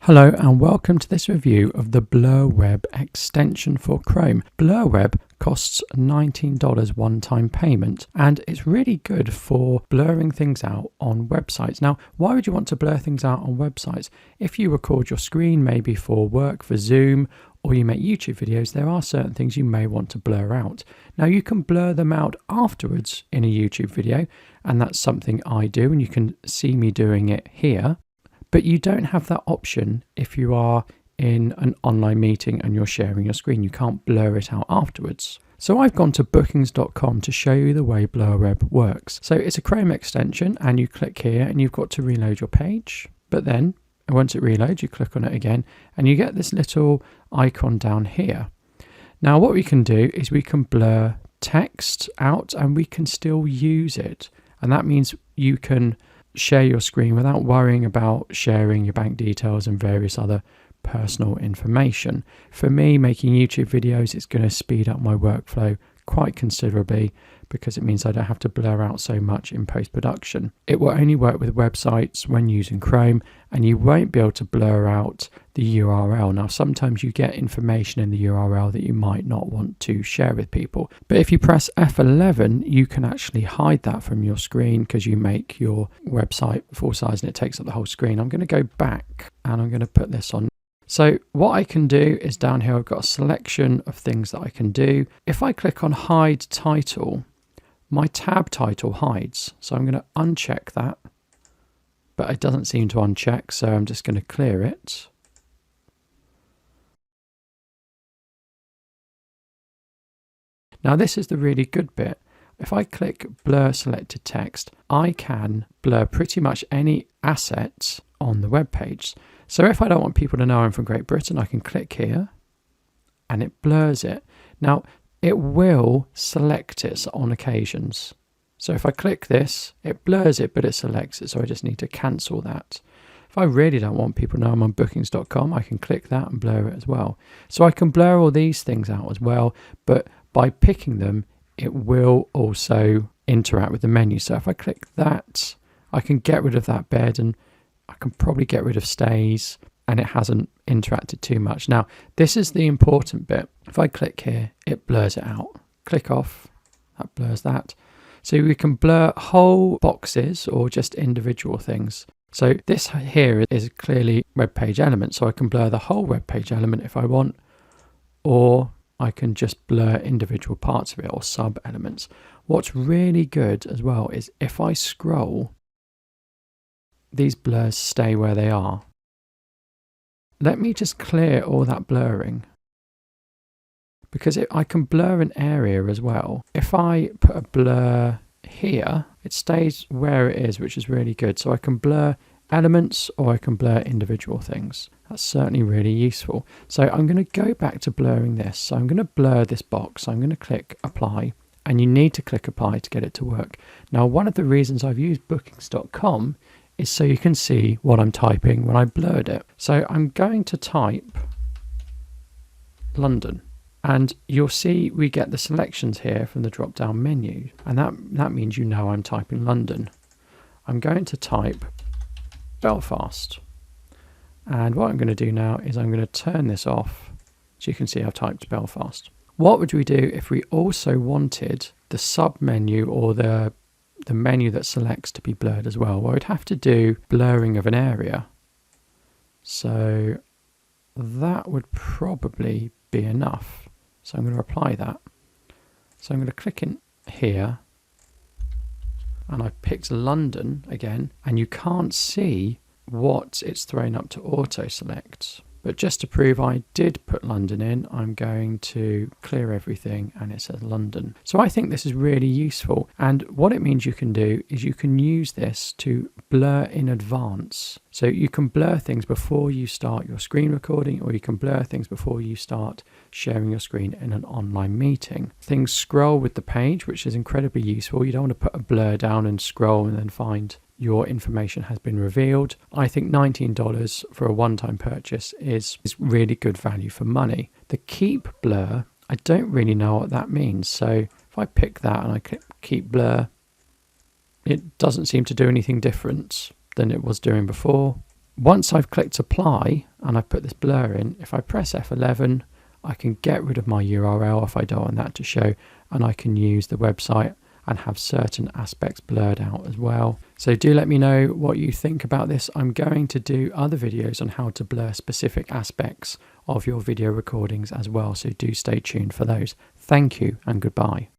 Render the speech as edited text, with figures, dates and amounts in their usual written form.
Hello and welcome to this review of the Blur Web extension for Chrome. Blur Web costs $19 one-time payment and it's really good for blurring things out on websites. Now, why would you want to blur things out on websites? If you record your screen maybe for work, for Zoom, or you make YouTube videos, there are certain things you may want to blur out. Now, you can blur them out afterwards in a YouTube video, and that's something I do, and you can see me doing it here. But you don't have that option if you are in an online meeting and you're sharing your screen. You can't blur it out afterwards. So I've gone to bookings.com to show you the way Blur Web works. So it's a Chrome extension and you click here and you've got to reload your page. But then once it reloads, you click on it again and you get this little icon down here. Now what we can do is we can blur text out and we can still use it. And that means you can share your screen without worrying about sharing your bank details and various other personal information. For me, making YouTube videos, it's going to speed up my workflow quite considerably because it means I don't have to blur out so much in post-production. It will only work with websites when using Chrome, and you won't be able to blur out the URL. Now, sometimes you get information in the URL that you might not want to share with people. But if you press F11, you can actually hide that from your screen because you make your website full size and it takes up the whole screen. I'm going to go back and I'm going to put this on. So what I can do is down here, I've got a selection of things that I can do. If I click on hide title, my tab title hides. So I'm going to uncheck that, but it doesn't seem to uncheck. So I'm just going to clear it. Now this is the really good bit. If I click blur selected text, I can blur pretty much any asset on the web page. So if I don't want people to know I'm from Great Britain, I can click here and it blurs it. Now it will select it on occasions. So if I click this, it blurs it, but it selects it. So I just need to cancel that. If I really don't want people to know I'm on bookings.com, I can click that and blur it as well. So I can blur all these things out as well, but by picking them, it will also interact with the menu. So if I click that, I can get rid of that bed and I can probably get rid of stays and it hasn't interacted too much. Now, this is the important bit. If I click here, it blurs it out. Click off, that blurs that. So we can blur whole boxes or just individual things. So this here is clearly web page element. So I can blur the whole web page element if I want, or I can just blur individual parts of it or sub elements. What's really good as well is if I scroll, these blurs stay where they are. Let me just clear all that blurring because I can blur an area as well. If I put a blur here, it stays where it is, which is really good. So I can blur elements or I can blur individual things. That's certainly really useful. So I'm going to go back to blurring this. So I'm going to blur this box. I'm going to click apply and you need to click apply to get it to work. Now, one of the reasons I've used bookings.com is so you can see what I'm typing when I blurred it. So I'm going to type London and you'll see we get the selections here from the drop down menu and that means you know I'm typing London. I'm going to type Belfast and what I'm going to do now is I'm going to turn this off so you can see I've typed Belfast. What would we do if we also wanted the sub menu or the menu that selects to be blurred as well? Well, we'd have to do blurring of an area. So that would probably be enough. So I'm going to apply that. So I'm going to click in here and I picked London again and you can't see what it's thrown up to auto select. But just to prove I did put London in, I'm going to clear everything and it says London. So I think this is really useful. And what it means you can do is you can use this to blur in advance. So you can blur things before you start your screen recording, or you can blur things before you start sharing your screen in an online meeting. Things scroll with the page, which is incredibly useful. You don't want to put a blur down and scroll and then find your information has been revealed. I think $19 for a one-time purchase is really good value for money. The keep blur, I don't really know what that means. So if I pick that and I click keep blur, it doesn't seem to do anything different than it was doing before. once I've clicked apply and I've put this blur in, if I press F11, I can get rid of my URL if I don't want that to show, and I can use the website and have certain aspects blurred out as well. So do let me know what you think about this. I'm going to do other videos on how to blur specific aspects of your video recordings as well, so do stay tuned for those. Thank you and goodbye.